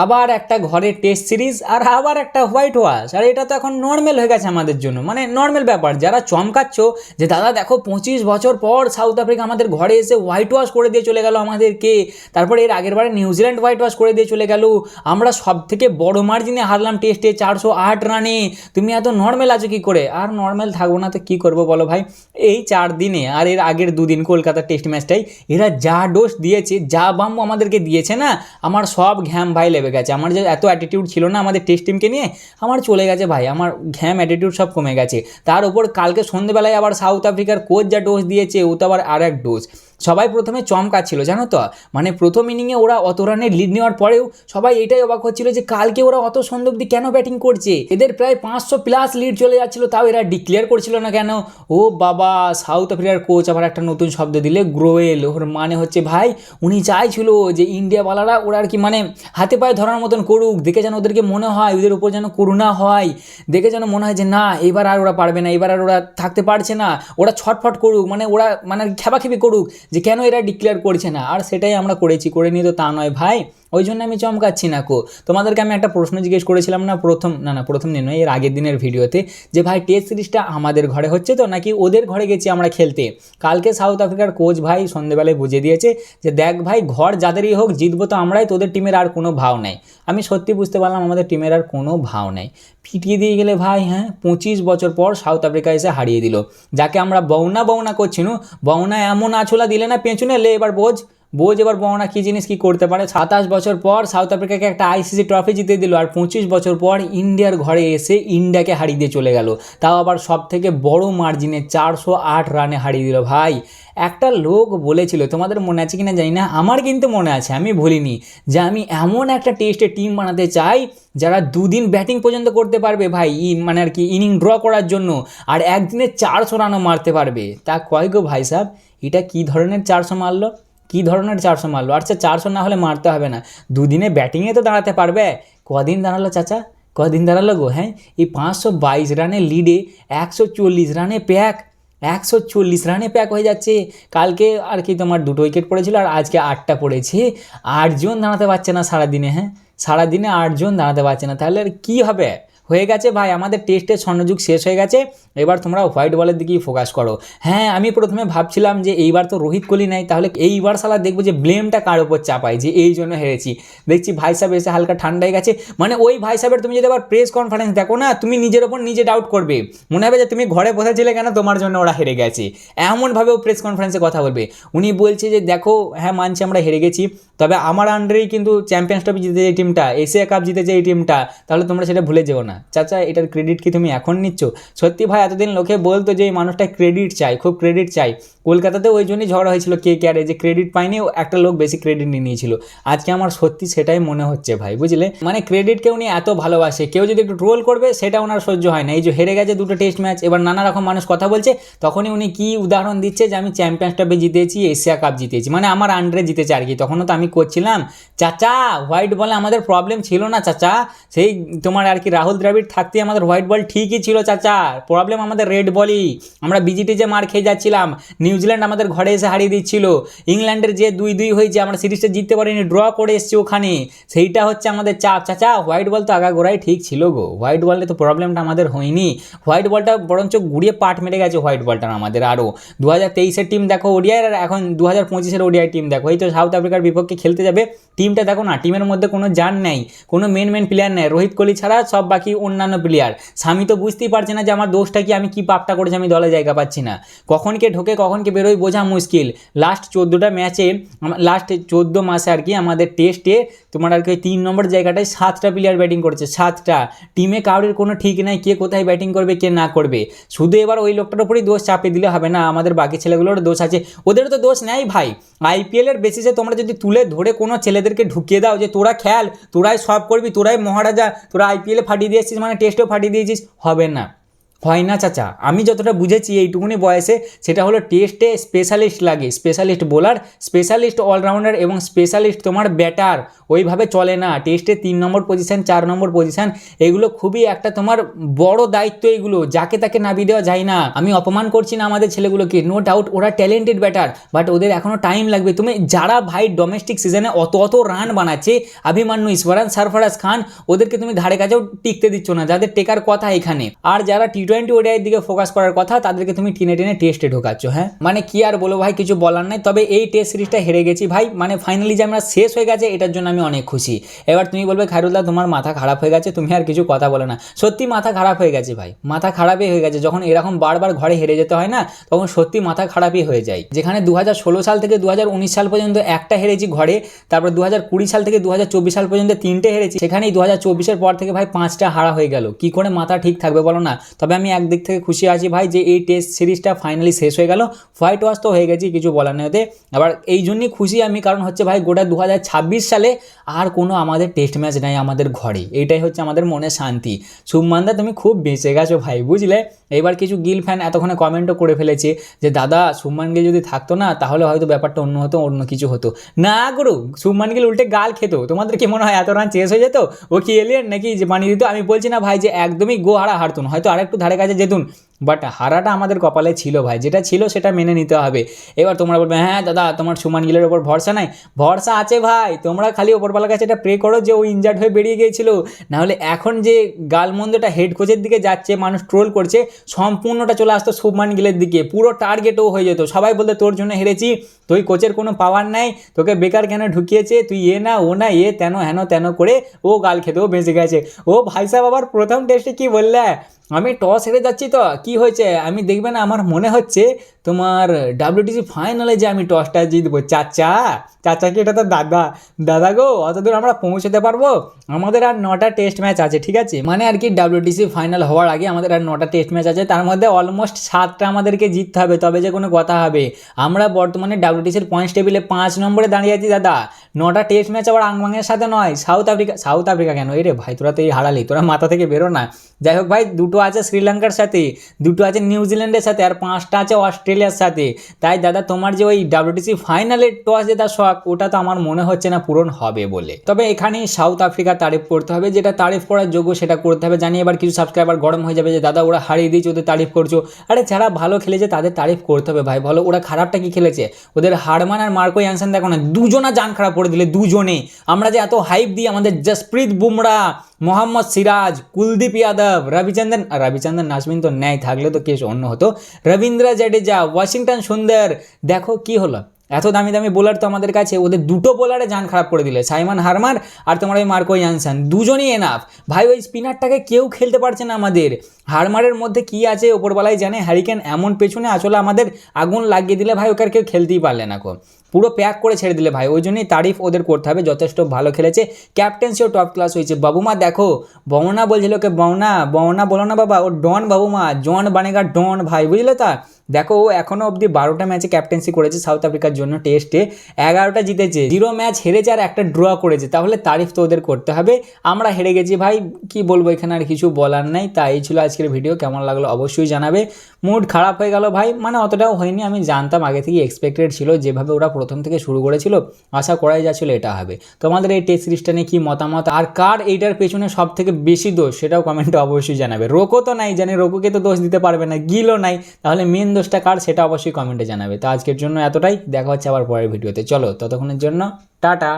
আবার একটা ঘরের টেস্ট সিরিজ আর আবার একটা হোয়াইট ওয়াশ, আর এটা তো এখন নর্মাল হয়ে গেছে আমাদের জন্য, মানে নর্মাল ব্যাপার। যারা চমকাচ্ছ যে দাদা দেখো 25 বছর পর সাউথ আফ্রিকা আমাদের ঘরে এসে হোয়াইট ওয়াশ করে দিয়ে চলে গেল আমাদেরকে, তারপরে এর আগের বারে নিউজিল্যান্ড হোয়াইট ওয়াশ করে দিয়ে চলে গেল, আমরা সব থেকে বড় মার্জিনে হারলাম টেস্টে 408 রানে, তুমি এত নর্মাল আছো কী করে? আর নর্মাল থাকবো না তো কী করবো বলো ভাই? এই 4 দিনে আর এর আগের 2 দিন কলকাতার টেস্ট ম্যাচটাই এরা যা ডোজ দিয়েছে, যা বাম্বু আমাদেরকে দিয়েছে না, আমার সব ঘ্যাম ভাই লেগে গেছে। আমার যে এত অ্যাটিটিউড ছিল না আমাদের টেস্ট টিমকে নিয়ে, আমার চলে গেছে ভাই, আমার ঘ্যাম অ্যাটিটিউড সব কমে গেছে। তার উপর কালকে সন্ধ্যেবেলায় আবার সাউথ আফ্রিকার কোচ যা ডোজ দিয়েছে, ও তো আবার আর এক ডোজ। সবাই প্রথমে চমকাচ্ছিল জানো তো, মানে প্রথম ইনিংয়ে ওরা অত রানের লিড নেওয়ার পরেও সবাই এটাই অবাক হচ্ছিল যে কালকে ওরা অত সন্ধ্যে অবধি কেন ব্যাটিং করছে, এদের প্রায় 500+ লিড চলে যাচ্ছিল, তাও এরা ডিক্লেয়ার করছিল না কেন? ও বাবা, সাউথ আফ্রিকার কোচ আবার একটা নতুন শব্দ দিলে, গ্রোয়েল। ওর মানে হচ্ছে ভাই উনি চাইছিল যে ইন্ডিয়াওয়ালারা ওরা আর কি মানে হাতে পায়ে ধরার মতন করুক, দেখে যেন ওদেরকে মনে হয় ওদের উপর যেন করুণা হয়, দেখে যেন মনে হয় যে না এবার আর ওরা পারবে না, এবার আর ওরা থাকতে পারছে না, ওরা ছটফট করুক, মানে ওরা মানে খেপাখেপি করুক যে কেন এরা ডিক্লেয়ার করছে না। আর সেটাই আমরা করেছি, করে নিয়ে তো তা নয় ভাই, ওই জন্য আমি চমকাচ্ছি না কো। তোমাদেরকে আমি একটা প্রশ্ন জিজ্ঞেস করেছিলাম না প্রথম দিন নয়, এর আগের দিনের ভিডিওতে, যে ভাই টেস্ট সিরিজটা আমাদের ঘরে হচ্ছে তো নাকি ওদের ঘরে গেছি আমরা খেলতে? কালকে সাউথ আফ্রিকার কোচ ভাই সন্ধ্যেবেলায় বুঝিয়ে দিয়েছে যে দেখ ভাই, ঘর যাদেরই হোক জিতবো তো আমরাই, তোদের টিমের আর কোনো ভাও নেই। আমি সত্যি বুঝতে পারলাম আমাদের টিমের আর কোনো ভাও নেই, পিটিয়ে দিয়ে গেলে ভাই। হ্যাঁ, 25 বছর পর সাউথ আফ্রিকা এসে হারিয়ে দিল, যাকে আমরা বৌনা বৌনা করছিনু, বৌনা এমন আছোলা দিলে না পেঁচুনে, লে এবার বোঝ এবার বৌনা কী জিনিস কী করতে পারে। 27 বছর পর সাউথ আফ্রিকাকে একটা ICC ট্রফি জিতে দিল, আর 25 বছর পর ইন্ডিয়ার ঘরে এসে ইন্ডিয়াকে হারিয়ে দিয়ে চলে গেল, তাও আবার সব থেকে বড় মার্জিনে 408 রানে হারিয়ে দিল ভাই। একটা লোক বলেছিল, তোমাদের মনে আছে কিনা জানি না, আমার কিন্তু মনে আছে, আমি ভুলিনি, যে আমি এমন একটা টেস্টে টিম বানাতে চাই যারা 2 দিন ব্যাটিং পর্যন্ত করতে পারবে ভাই, মানে আর কি ইনিং ড্র করার জন্য, আর একদিনে 400 রানও মারতে পারবে। তা কয় গো ভাই সাহেব, এটা কী ধরনের 400 মারলো, কী ধরনের 400 মারলো? আচ্ছা 400 না হলে মারতে হবে না, 2 দিনে ব্যাটিংয়ে তো দাঁড়াতে পারবে। কদিন দাঁড়ালো চাচা, কদিন দাঁড়ালো গো? হ্যাঁ, এই 522 রানের লিডে 140 রানে প্যাক, 140 রানে প্যাক হয়ে যাচ্ছে। কালকে আর কি তোমার 2টো উইকেট পড়েছিল, আর আজকে 8টা পড়েছে, 8 জন দাঁড়াতে পারছে না সারাদিনে। হ্যাঁ, সারাদিনে 8 জন দাঁড়াতে পারছে না, তাহলে আর কী হবে? হয়ে গেছে ভাই, আমাদের টেস্টের স্বর্ণযুগ শেষ হয়ে গেছে, এবার তোমরা হোয়াইট বলের দিকেই ফোকাস করো। হ্যাঁ, আমি প্রথমে ভাবছিলাম যে এইবার তো রোহিত কোহলি নাই, তাহলে এইবার সালা দেখবো যে ব্লেমটা কার ওপর চাপায় যে এই জন্য হেরেছি। দেখছি ভাই সাহেব এসে হালকা ঠান্ডা হয়ে গেছে, মানে ওই ভাই সাহেবের তুমি যদি আবার প্রেস কনফারেন্স দেখো না, তুমি নিজের ওপর নিজে ডাউট করবে, মনে হবে যে তুমি ঘরে বসেছিলে কেন, তোমার জন্য ওরা হেরে গেছে, এমনভাবেও প্রেস কনফারেন্সে কথা বলবে। উনি বলছে যে দেখো হ্যাঁ মানছি আমরা হেরে গেছি, তবে আমার আন্ডারেই কিন্তু চ্যাম্পিয়ন্স ট্রফি জিতেছে এই টিমটা, এশিয়া কাপ জিতেছে এই টিমটা, তাহলে তোমরা সেটা ভুলে যেও না। চাচা এটার ক্রেডিট কি তুমি এখন নিচ্ছ? সত্যি ভাই, এতদিন লোকে বলতো যে এই মানুষটা ক্রেডিট চাই, খুব ক্রেডিট চাই, কলকাতাতে ওই জন্যই ঝগড়া হয়েছিল KKR, যে ক্রেডিট পাইনি, একটা লোক বেশি ক্রেডিট নিয়ে নিয়েছিল। আজকে আমার সত্যি সেটাই মনে হচ্ছে ভাই, বুঝলে, মানে ক্রেডিটকে উনি এত ভালোবাসে, কেউ যদি একটু ট্রোল করবে সেটা ওনার সহ্য হয় না। এই যে হেরে গেছে 2টো টেস্ট ম্যাচ, এবার নানা রকম মানুষ কথা বলছে, তখনই উনি কি উদাহরণ দিচ্ছে যে আমি চ্যাম্পিয়ন্স ট্রফি জিতেছি, এশিয়া কাপ জিতেছি, মানে আমার আন্ডারে জিতেছে আর কি, তখনও তো আমি করছিলাম। চাচা হোয়াইট বলে আমাদের প্রবলেম ছিল না চাচা, সেই তোমার আর কি রাহুল দ্রাবিড় থাকতে আমাদের হোয়াইট বল ঠিকই ছিল চাচা, প্রবলেম আমাদের রেড বলই, আমরা বিজিটি যে মার খেয়ে যাচ্ছিলাম, নিউজিল্যান্ড আমাদের ঘরে এসে হারিয়ে দিচ্ছিল, ইংল্যান্ডের যে 2-2 হয়েছে আমরা সিরিজটা জিততে পারিনি, ড্র করে এসছি ওখানে, সেইটা হচ্ছে আমাদের চাপ। চাচা হোয়াইট বল তো আগাগোড়াই ঠিক ছিল গো, হোয়াইট বলে তো প্রবলেমটা আমাদের হয়নি, হোয়াইট বলটা বরঞ্চ গুড়িয়ে পাট মেরে গেছে হোয়াইট বলটা আমাদের। আরও 2023-এর টিম দেখো ওডিআই, আর এখন 2025-এর ওডিআই টিম দেখো, এই তো সাউথ আফ্রিকার বিপক্ষে খেলতে যাবে, টিমটা দেখো না, টিমের মধ্যে কোনো জান নেই, কোনো মেন প্লেয়ার নেই, রোহিত কোহলি ছাড়া সব বাকি অন্যান্য প্লেয়ার। স্বামী তো বুঝতেই পারছে না যে আমার দোষটা কি, আমি কি পাপটা করেছি, আমি দলে জায়গা পাচ্ছি না, কখন কে ঢোকে কখন কে বেরোয় বোঝা মুশকিল। লাস্ট 14টা ম্যাচে, লাস্ট 14 মাসে আর কি আমাদের টেস্টে তোমার আর কি 3 নম্বর জায়গাটায় 7টা প্লেয়ার ব্যাটিং করেছে, 7টা, টিমে কারোর কোনো ঠিক নাই কে কোথায় ব্যাটিং করবে কে না করবে। শুধু এবার ওই লোকটার উপরেই দোষ চাপিয়ে দিলে হবে না, আমাদের বাকি ছেলেগুলোর দোষ আছে, ওদেরও তো দোষ নেই ভাই। IPL-এর বেসিসে তোমরা যদি তুলে ধরে কোনো ছেলেদেরকে ঢুকিয়ে দাও যে তোরা খেল, তোরাই সব করবি, তোরাই মহারাজা, তোরা IPL-এ ফাটিয়ে দিয়েছিস মানে টেস্টেও ফাটিয়ে দিয়েছিস, হবে না, হয় না চাচা, আমি যতটা বুঝেছি এইটুকুনি বয়সে সেটা হলো টেস্টে স্পেশালিস্ট লাগে, স্পেশালিস্ট বোলার, স্পেশালিস্ট অলরাউন্ডার এবং স্পেশালিস্ট তোমার ব্যাটার, ওইভাবে চলে না। টেস্টে 3 নম্বর পজিশন 4 নম্বর পজিশন এগুলো খুবই একটা তোমার বড় দায়িত্ব, এগুলো যাকে তাকে নামিয়ে দেওয়া যায় না। আমি অপমান করছি না আমাদের ছেলেগুলোকে, নো ডাউট ওরা ট্যালেন্টেড ব্যাটার, বাট ওদের এখনও টাইম লাগবে। তুমি যারা ভাই ডোমেস্টিক সিজনে অত রান বানাচ্ছে, অভিমন্যু, ইসওয়ারান, সরফরাজ খান, ওদেরকে তুমি ধারে কাছেও টিকতে দিচ্ছ না, যাদের টেকার কথা এখানে। আর যারা T20 ওডিআইয়ের দিকে ফোকাস করার কথা তাদেরকে তুমি টেনে টেস্টে ঢোকাচ্ছ। হ্যাঁ মানে কি আর বলো ভাই, কিছু বলার নাই। তবে এই টেস্ট সিরিজটা হেরে গেছি ভাই, মানে ফাইনালি যে আমরা শেষ হয়ে গেছে এটার জন্য আমি অনেক খুশি। এবার তুমি বলবে খায়রুল্লাহ তোমার মাথা খারাপ হয়ে গেছে, তুমি আর কিছু কথা বলে না। সত্যি মাথা খারাপ হয়ে গেছে ভাই, মাথা খারাপই হয়ে গেছে। যখন এরকম বারবার ঘরে হেরে যেতে হয় না, তখন সত্যি মাথা খারাপই হয়ে যায়। যেখানে 2016 সাল থেকে 2019 সাল পর্যন্ত একটা হেরেছি ঘরে, তারপর 2020 সাল থেকে 2024 সাল পর্যন্ত 3টে হেরেছি, সেখানেই 2024-এর পর থেকে ভাই 5টা হারা হয়ে গেল। কি করে মাথা ঠিক থাকবে বলো না? তবে আমি একদিক থেকে খুশি আছি ভাই যে এই টেস্ট সিরিজটা ফাইনালি শেষ হয়ে গেল। হোয়াইট ওয়াশ তো হয়ে গেছি, কিছু বলার নেই ওতে। আবার এই জন্যই খুশি আমি, কারণ হচ্ছে ভাই গোটা 2026 সালে আর কোনো আমাদের টেস্ট ম্যাচ নাই আমাদের ঘরে, এইটাই হচ্ছে আমাদের মনে শান্তি। শুভমান দা তুমি খুব বেঁচে গেছো ভাই, বুঝলে। এবার কিছু গিল ফ্যান এতক্ষণে কমেন্টও করে ফেলেছে যে দাদা শুভমান গিল যদি থাকতো না তাহলে হয়তো ব্যাপারটা অন্য হতো, অন্য কিছু হতো না। গুরু শুভমান গিল উল্টে গাল খেত, তোমাদের কি মনে হয় এত রান চেস হয়ে যেত? ও কি এলিয়েন নাকি যে বানিয়ে দিত? আমি বলছি না ভাই যে একদমই গো হারা হারতুন, হয়তো আরেকটু ধারে কাছে যেতুন, বাট হারাটা আমাদের কপালে ছিল ভাই, যেটা ছিল সেটা মেনে নিতে হবে। এবার তোমরা বলবে হ্যাঁ দাদা তোমার শুভমান গিলের ওপর ভরসা নাই। ভরসা আছে ভাই, তোমরা খালি ওপরওয়ালার কাছে এটা প্রে করো যে ও ইনজার্ড হয়ে বেরিয়ে গিয়েছিল, নাহলে এখন যে গালমন্দটা হেড কোচের দিকে যাচ্ছে, মানুষ ট্রোল করছে, সম্পূর্ণটা চলে আসতো শুভমান গিলের দিকে, পুরো টার্গেটও হয়ে যেত। সবাই বলতো তোর জন্য হেরেছি, তুই কোচের কোনো পাওয়ার নাই, তোকে বেকার কেন ঢুকিয়েছে, তুই এ না ও না এ তেন হেন তেন করে ও গাল খেতেও বেঁচে গেছে। ও ভাই সাহেব আবার প্রথম টেস্টে কি বললে, আমি টস হেরে যাচ্ছি তো কি হয়েছে, আমি দেখবে না আমার মনে হচ্ছে তোমার WTC ফাইনালে যে আমি টসটা জিতবো। চাচা কি এটা তো দাদা গো, অতদূর আমরা পৌঁছতে পারবো? আমাদের আর 9টা টেস্ট ম্যাচ আছে, ঠিক আছে, মানে আর কি WTC ফাইনাল হওয়ার আগে আমাদের আর 9টা টেস্ট ম্যাচ আছে, তার মধ্যে অলমোস্ট 7টা আমাদেরকে জিততে হবে, তবে যে কোনো কথা হবে। আমরা বর্তমানে WTCর পয়েন্টস টেবিলে 5 নম্বরে দাঁড়িয়ে আছি দাদা। 9টা টেস্ট ম্যাচ আবার আংবাংয়ের সাথে নয়, সাউথ আফ্রিকা কেন? এরে ভাই তোরা তো এই হারালি, তোরা মাথা থেকে বেরো না। যাই হোক ভাই, 2টো আছে শ্রীলঙ্কার সাথে, 2টো আছে নিউজিল্যান্ডের সাথে, আর 5টা আছে অস্ট্রেলিয়ার সাথে। তাই দাদা তোমার যে ওই WTC ফাইনালের টস জেতার শখ, ওটা তো আমার মনে হচ্ছে না পূরণ হবে বলে। তবে এখানেই সাউথ আফ্রিকার তারিফ করতে হবে, যেটা তারিফ করার যোগ্য সেটা করতে হবে। জানি এবার কিছু সাবস্ক্রাইবার গরম হয়ে যাবে যে দাদা ওরা হারিয়ে দিয়েছে ওদের তারিফ করছো। আরে যারা ভালো খেলেছে তাদের তারিফ করতে হবে ভাই, ভালো। ওরা খারাপটা কি খেলেছে? ওদের হারমান আর মার্কো ইয়ানসেন দেখো না, দুজনা জান খারাপ করে দিলে, দুজনে। আমরা যে এত হাইপ দিই আমাদের জসপ্রীত বুমরা, মোহাম্মদ সিরাজ, কুলদীপ যাদব, রবিচন্দ্রন আশ্বিন তো ন্যায় থাকলে তো কেস অন্য হতো, রবীন্দ্র জাডেজা, ওয়াশিংটন সুন্দর, দেখো কি হলো। এত দামি দামি বোলার তো আমাদের কাছে, ওদের 2টো বোলারে জান খারাপ করে দিলে, সাইমন হারমার আর তোমার ওই মার্কো ইয়ানসেন, দুজনই এনাফ ভাই। ওই স্পিনারটাকে কেউ খেলতে পারছে না আমাদের। হারমারের মধ্যে কি আছে ওপরবেলায় জানে, হ্যারিকেন এমন পেছনে আসলে আমাদের আগুন লাগিয়ে দিলে ভাই, ওকে আর কেউ খেলতেই পারলে না, পুরো প্যাক করে ছেড়ে দিলে ভাই। ওই জন্যই তারিফ ওদের করতে হবে, যথেষ্ট ভালো খেলেছে, ক্যাপ্টেন্সিও টপ ক্লাস হয়েছে। বাবুমা দেখো, বওনা বলছিল ওকে, বওনা বলো না বাবা, ও ডন বাবুমা, জন বানেগা ডন ভাই, বুঝলে তা। দেখো ও এখনও অবধি 12টা ম্যাচে ক্যাপ্টেন্সি করেছে সাউথ আফ্রিকার জন্য, টেস্টে 11টা জিতেছে, 0 ম্যাচ হেরেছে আর একটা ড্র করেছে, তাহলে তারিফ তো ওদের করতে হবে। আমরা হেরে গেছি ভাই, কি বলবো, এখানে আর কিছু বলার নাই। তাই এই ছিল আজকের ভিডিও, কেমন লাগলো অবশ্যই জানাবে। মুড খারাপ হয়ে গেল ভাই, মানে অতটাও হয়নি, আমি জানতাম আগে থেকে, এক্সপেক্টেড ছিল, যেভাবে ওরা প্রথম থেকে শুরু করেছিল আশা করাই যাচ্ছিল এটা হবে। তোমাদের এই টেস্ট সিরিজটা নিয়ে কি মতামত, আর কার এইটার পেছনে সব থেকে বেশি দোষ সেটাও কমেন্টে অবশ্যই জানাবে। রোকো তো নাই, জানি রোকোকে তো দোষ দিতে পারবে না, গিলও নাই, তাহলে মেন দোষটা কার সেটা অবশ্যই কমেন্টে জানাবে। তো আজকের জন্য এতটাই, দেখা হচ্ছে আবার পরের ভিডিওতে। চলো ততক্ষণের জন্য টাটা।